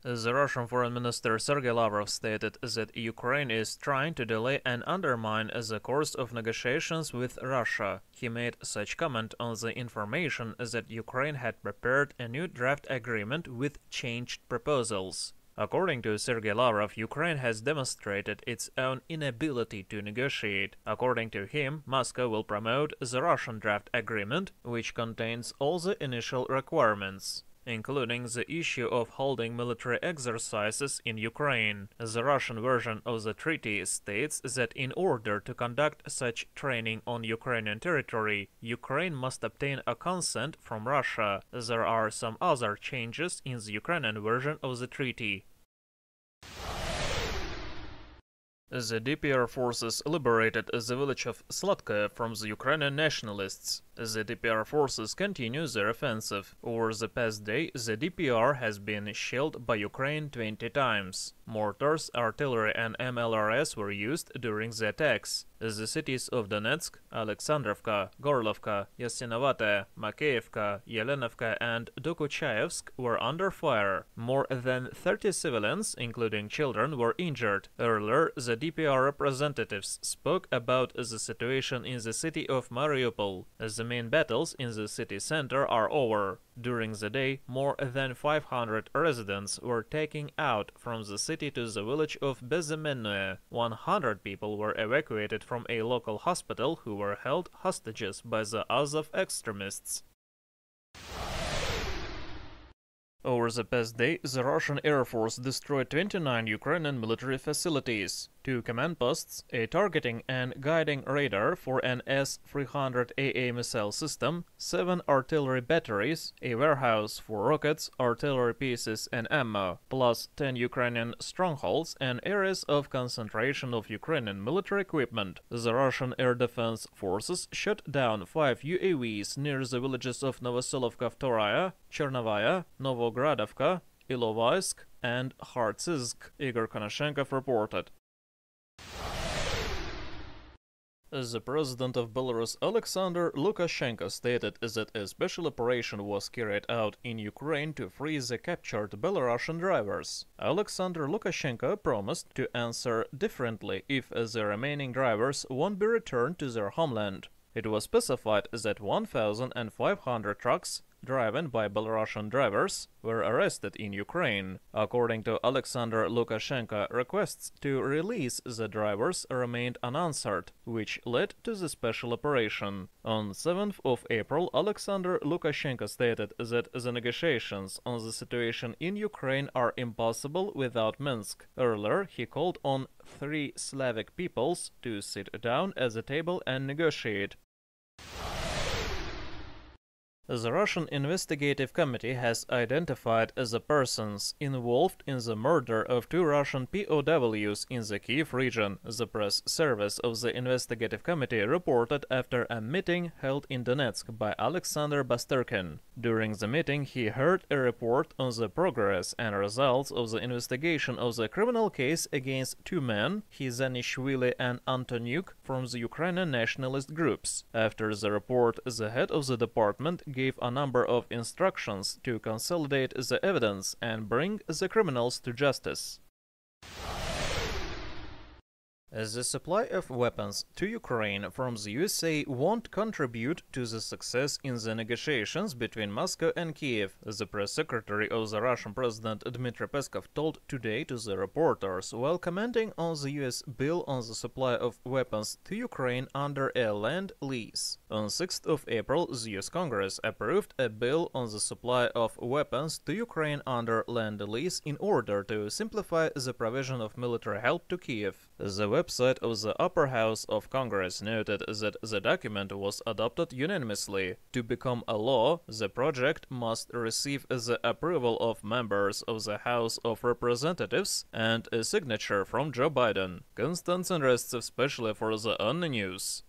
The Russian Foreign Minister Sergei Lavrov stated that Ukraine is trying to delay and undermine the course of negotiations with Russia. He made such comment on the information that Ukraine had prepared a new draft agreement with changed proposals. According to Sergei Lavrov, Ukraine has demonstrated its own inability to negotiate. According to him, Moscow will promote the Russian draft agreement, which contains all the initial requirements, including the issue of holding military exercises in Ukraine. The Russian version of the treaty states that in order to conduct such training on Ukrainian territory, Ukraine must obtain a consent from Russia. There are some other changes in the Ukrainian version of the treaty. The DPR forces liberated the village of Sladkoe from the Ukrainian nationalists. The DPR forces continue their offensive. Over the past day, the DPR has been shelled by Ukraine 20 times. Mortars, artillery and MLRS were used during the attacks. The cities of Donetsk, Alexandrovka, Gorlovka, Yasinovate, Makeivka, Yelenovka and Dokuchaevsk were under fire. More than 30 civilians, including children, were injured. Earlier, the DPR representatives spoke about the situation in the city of Mariupol. The main battles in the city center are over. During the day, more than 500 residents were taken out from the city to the village of Bezemennoe. 100 people were evacuated from a local hospital who were held hostages by the Azov extremists. Over the past day, the Russian Air Force destroyed 29 Ukrainian military facilities, 2 command posts, a targeting and guiding radar for an S-300AA missile system, 7 artillery batteries, a warehouse for rockets, artillery pieces and ammo, plus 10 Ukrainian strongholds and areas of concentration of Ukrainian military equipment. The Russian Air Defense Forces shot down 5 UAVs near the villages of Novoselovka Vtoraya, Chernivaya, Novogradovka, Ilovaisk and Khartizsk, Igor Konashenkov reported. The president of Belarus, Alexander Lukashenko, stated that a special operation was carried out in Ukraine to free the captured Belarusian drivers. Alexander Lukashenko promised to answer differently if the remaining drivers won't be returned to their homeland. It was specified that 1,500 trucks driven by Belarusian drivers were arrested in Ukraine. According to Alexander Lukashenko, requests to release the drivers remained unanswered, which led to the special operation. On 7th of April, Alexander Lukashenko stated that the negotiations on the situation in Ukraine are impossible without Minsk. Earlier, he called on 3 Slavic peoples to sit down at the table and negotiate. The Russian Investigative Committee has identified the persons involved in the murder of 2 Russian POWs in the Kiev region, the press service of the Investigative Committee reported after a meeting held in Donetsk by Alexander Basterkin. During the meeting, he heard a report on the progress and results of the investigation of the criminal case against 2 men, Khizanishvili and Antoniuk, from the Ukrainian nationalist groups. After the report, the head of the department gave a number of instructions to consolidate the evidence and bring the criminals to justice. The supply of weapons to Ukraine from the USA won't contribute to the success in the negotiations between Moscow and Kiev, the press secretary of the Russian President Dmitry Peskov told today to the reporters while commenting on the US bill on the supply of weapons to Ukraine under a land lease. On 6th of April, the US Congress approved a bill on the supply of weapons to Ukraine under land lease in order to simplify the provision of military help to Kiev. The website of the Upper House of Congress noted that the document was adopted unanimously. To become a law, the project must receive the approval of members of the House of Representatives and a signature from Joe Biden. Konstantin Restsev, specially for the ONN News.